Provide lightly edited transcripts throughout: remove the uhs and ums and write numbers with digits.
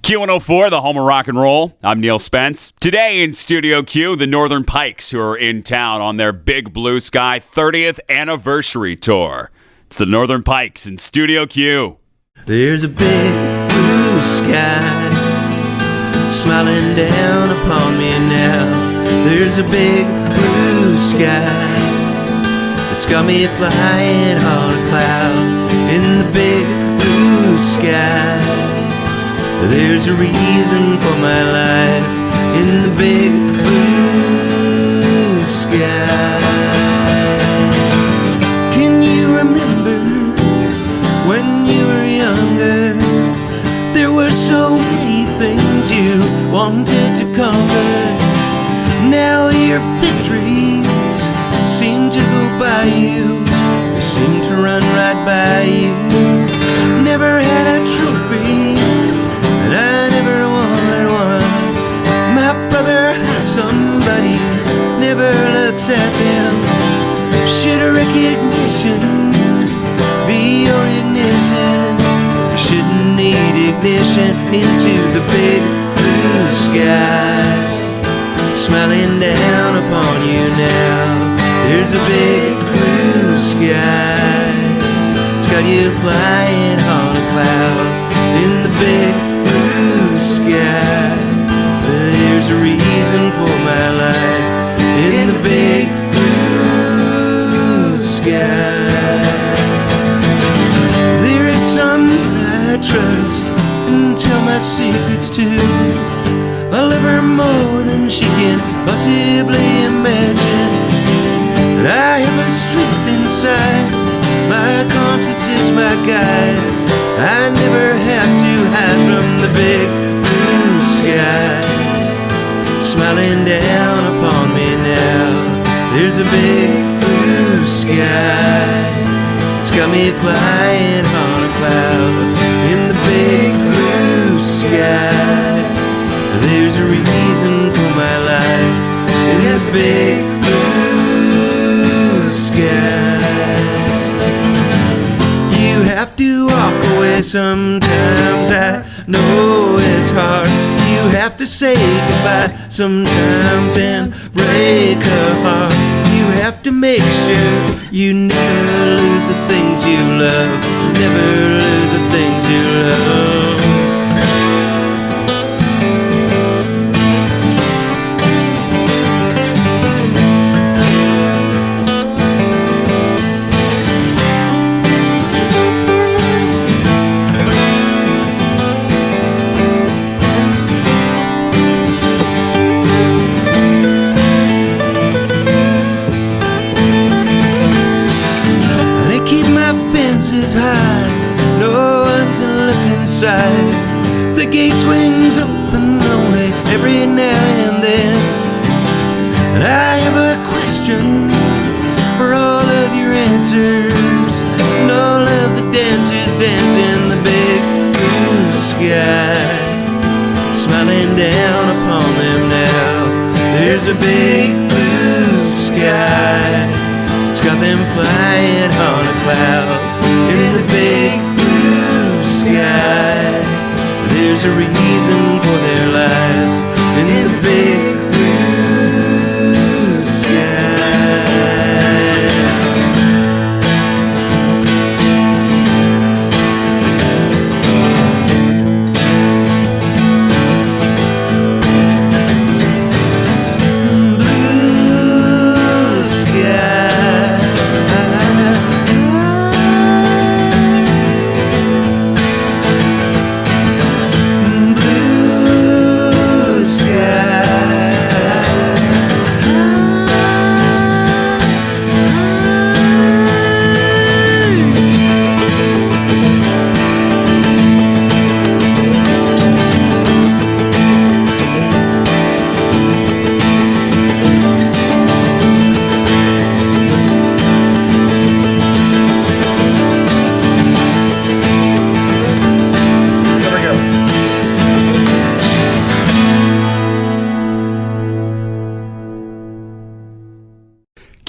Q104, the home of rock and roll. I'm Neil Spence. Today in Studio Q, the Northern Pikes, who are in town on their Big Blue Sky 30th anniversary tour. It's the Northern Pikes in Studio Q. There's a big blue sky smiling down upon me now. There's a big blue sky that's got me flying on a cloud. In the big blue sky, there's a reason for my life. In the big blue sky. Can you remember when you were younger? There were so many things you wanted to conquer. Now your victories seem to go by you. They seem to run right by you. Never had a trophy, and I never wanted one. My brother has somebody, never looks at them. Should recognition be your ignition? You shouldn't need ignition into the big blue sky smiling down upon you now. There's a big blue sky, it's got you flying on a cloud. In the big blue sky, there's a reason for my life. In the big blue sky, there is someone I trust and tell my secrets to. I love her more than she can possibly imagine. But I have a strength inside, my conscience is my guide. I never have to hide from the big blue sky smiling down upon me now. There's a big blue sky, it's got me flying on a cloud. In the big blue sky, there's a reason for my life. In the big blue sky, you have to walk away sometimes. I know it's hard. You have to say goodbye sometimes and break a heart. You have to make sure you never lose the things you love. Never lose the things you love. Is high, no one can look inside. The gate swings open only every now and then. And I have a question for all of your answers. And all of the dancers dance in the big blue sky smiling down upon them now. There's a big blue sky, it's got them flying on a cloud. In the big blue sky, there's a reason for their lives. In the big blue sky. Blue sky, blue sky.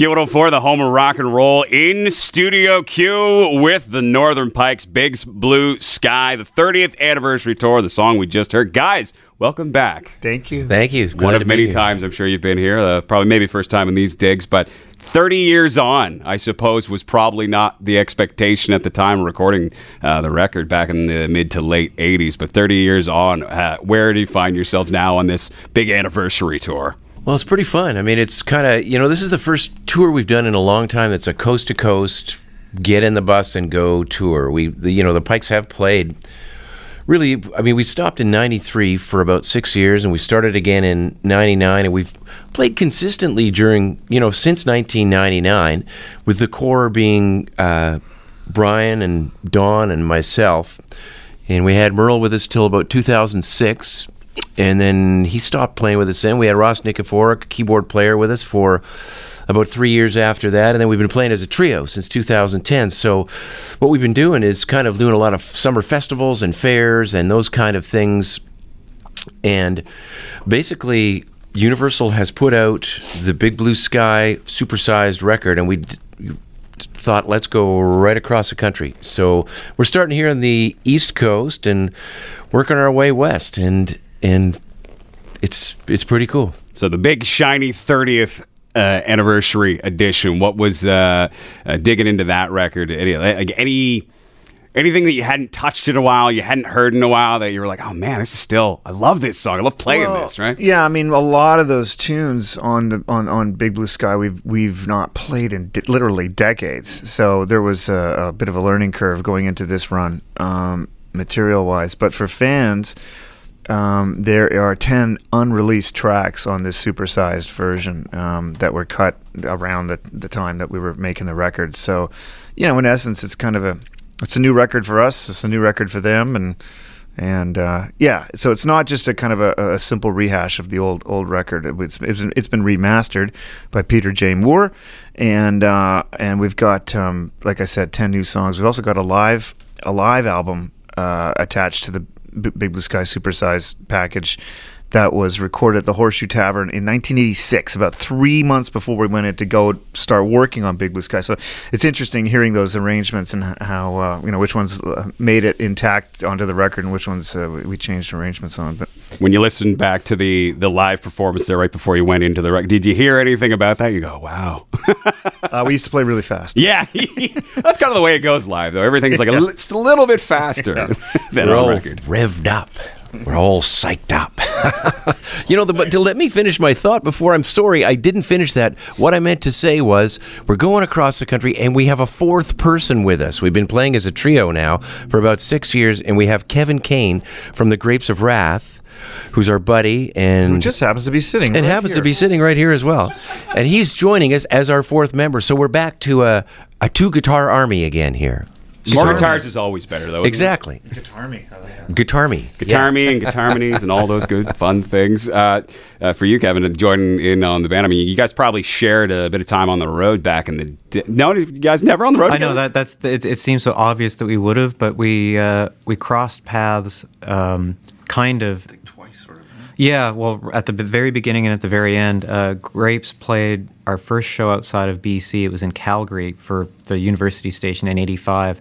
Q104, the home of rock and roll, in Studio Q with the Northern Pikes, Big Blue Sky, the 30th anniversary tour, the song we just heard. Guys, welcome back. Thank you. Thank you. One of many times I'm sure you've been here, probably maybe first time in these digs, but 30 years on, I suppose, was probably not the expectation at the time of recording the record back in the mid to late 80s, but 30 years on, where do you find yourselves now on this big anniversary tour? Well, it's pretty fun. I mean, it's kind of, this is the first tour we've done in a long time that's a coast-to-coast, get in the bus and go tour. The Pikes have played, really, I mean, we stopped in 93 for about 6 years, and we started again in 99, and we've played consistently during, since 1999, with the core being Brian and Don and myself, and we had Merle with us till about 2006, and then he stopped playing with us then. We had Ross Nikiforuk, keyboard player, with us for about 3 years after that, and then we've been playing as a trio since 2010. So what we've been doing is kind of doing a lot of summer festivals and fairs and those kind of things. And basically, Universal has put out the Big Blue Sky supersized record, and we thought, let's go right across the country. So we're starting here on the East Coast and working our way west, and it's pretty cool. So the big shiny 30th anniversary edition. What was digging into that record? Anything that you hadn't touched in a while, you hadn't heard in a while, that you were like, oh man, this is still, I love this song. I love playing this, right? Yeah, I mean, a lot of those tunes on Big Blue Sky we've not played in literally decades. So there was a bit of a learning curve going into this run, material wise. But for fans, there are 10 unreleased tracks on this supersized version that were cut around the time that we were making the record. So, in essence, it's kind of it's a new record for us. It's a new record for them, and so it's not just a kind of a simple rehash of the old record. It's been remastered by Peter J. Moore, and we've got, like I said, 10 new songs. We've also got a live album attached to the Big Blue Sky supersized package that was recorded at the Horseshoe Tavern in 1986, about 3 months before we went in to go start working on Big Blue Sky. So it's interesting hearing those arrangements and how which ones made it intact onto the record and which ones we changed arrangements on. But when you listen back to the live performance there right before you went into the record, did you hear anything about that? You go, wow. We used to play really fast. Yeah, that's kind of the way it goes live, though. Everything's like just a little bit faster than We're on all record. Revved up. We're all psyched up. But to let me finish my thought before, I'm sorry, I didn't finish that. What I meant to say was, we're going across the country, and we have a fourth person with us. We've been playing as a trio now for about 6 years, and we have Kevin Kane from the Grapes of Wrath, who's our buddy, and who just happens to be sitting and right happens here. to be sitting right here as well. And he's joining us as our fourth member. So we're back to a two-guitar army again here. More guitars is always better, though. Isn't Exactly. Guitar me. Guitar me. Guitar me and guitarmonies and all those good fun things. For you, Kevin, joining in on the band, I mean, you guys probably shared a bit of time on the road back in the day. No, you guys never on the road I know together? it seems so obvious that we would have, but we crossed paths kind of. Twice, sort of. Yeah, well, at the very beginning and at the very end, Grapes played our first show outside of BC. It was in Calgary for the university station in '85,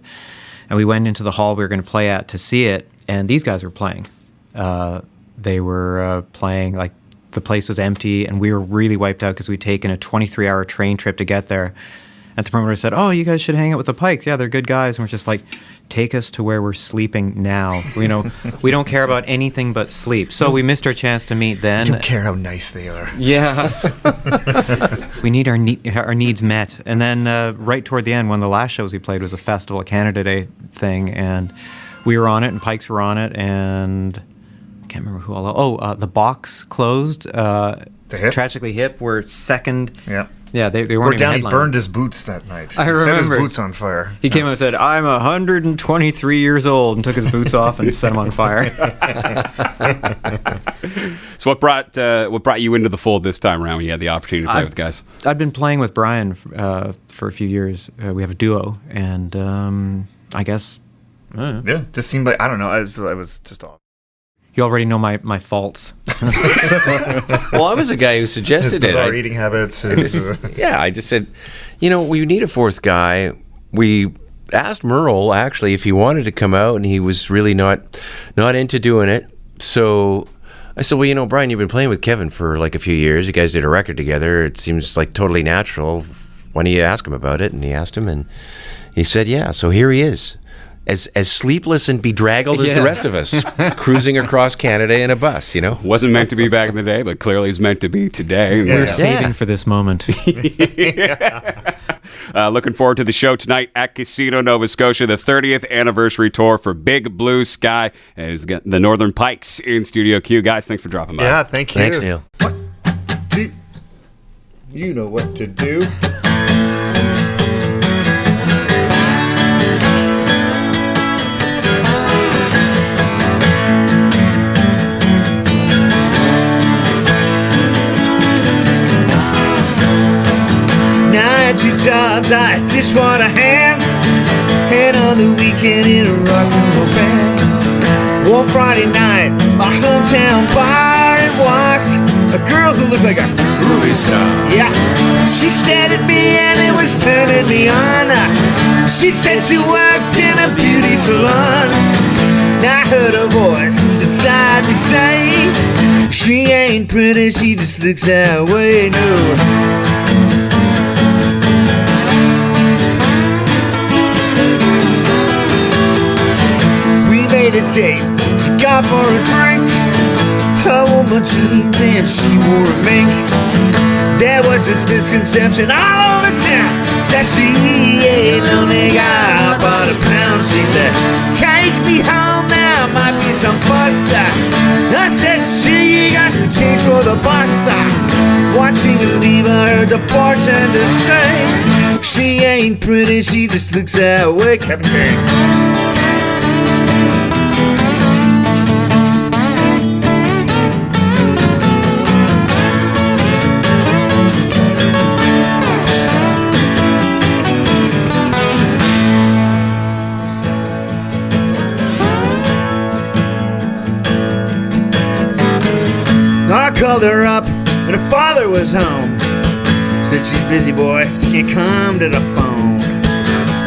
and we went into the hall we were going to play at to see it, and these guys were playing. They were playing, like, the place was empty, and we were really wiped out because we'd taken a 23-hour train trip to get there. And the promoter said, "Oh, you guys should hang out with the Pikes. Yeah, they're good guys." And we're just like, "Take us to where we're sleeping now. We don't care about anything but sleep." So we missed our chance to meet then. I don't care how nice they are. Yeah. We need our needs met. And then right toward the end, one of the last shows we played was a Festival of Canada Day thing, and we were on it, and Pikes were on it, and I can't remember who all. The Box closed. The Hip? Tragically Hip were second. Yeah. Yeah, they weren't Gordon even headlining. burned his boots that night. I He set his remember. boots on fire. He came out and said, "I'm 123 years old," and took his boots off and set them on fire. So what brought you into the fold this time around when you had the opportunity to play with guys? I'd been playing with Brian for a few years. We have a duo, and I guess Yeah, just seemed like, I don't know, I was just off. You already know my faults. Well, I was the guy who His suggested it. bizarre eating habits. I just said, we need a fourth guy. We asked Merle actually if he wanted to come out, and he was really not into doing it. So I said, well, Brian, you've been playing with Kevin for like a few years. You guys did a record together. It seems like totally natural. Why don't you ask him about it? And he asked him, and he said, yeah. So here he is, as sleepless and bedraggled as the rest of us, cruising across Canada in a bus. Wasn't meant to be back in the day, but clearly is meant to be today. We're saving for this moment. Looking forward to the show tonight at Casino Nova Scotia, the 30th anniversary tour for Big Blue Sky. And it's got the Northern Pikes in Studio Q. Guys, thanks for dropping by. Yeah, thank you. Thanks, Neil. You know what to do. Two jobs, I just want a hand, and on the weekend in a rock and roll band. One Friday night, my hometown bar, and walked a girl who looked like a movie star. Yeah, she stared at me and it was turning me on. She said she worked in a beauty salon. I heard a voice inside me say, she ain't pretty, she just looks that way. No. A date, she got for a drink. I wore my jeans and she wore a mink. There was this misconception all over town that she ain't no nigga about a pound. She said, take me home now, might be some fuss. I said, sure, you got some change for the bus. Watching her leave, I heard the bartender say, she ain't pretty, she just looks that way. Kevin King. I called her up and her father was home. Said she's busy, boy, she can't come to the phone.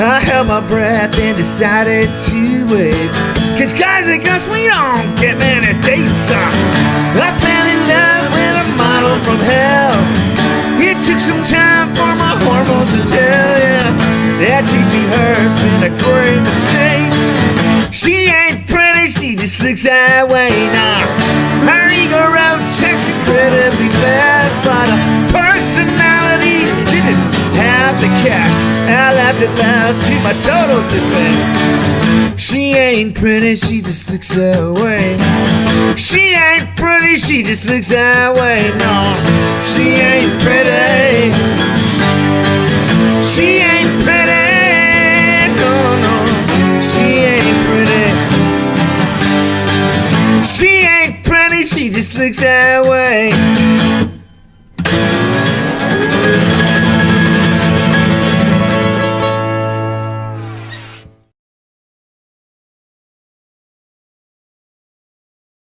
I held my breath and decided to wait, 'cause guys like us, we don't get many dates. I fell in love with a model from hell. It took some time for my hormones to tell ya that teaching her's been a great mistake. She ain't pretty, she just looks that way now. Her ego road checks incredibly fast, but her personality didn't have the cash. I laughed it loud to my total dismay. She ain't pretty, she just looks that way. She ain't pretty, she just looks that way. No, she ain't pretty. She ain't pretty. No, no, she ain't pretty. She ain't pretty, she just looks that way.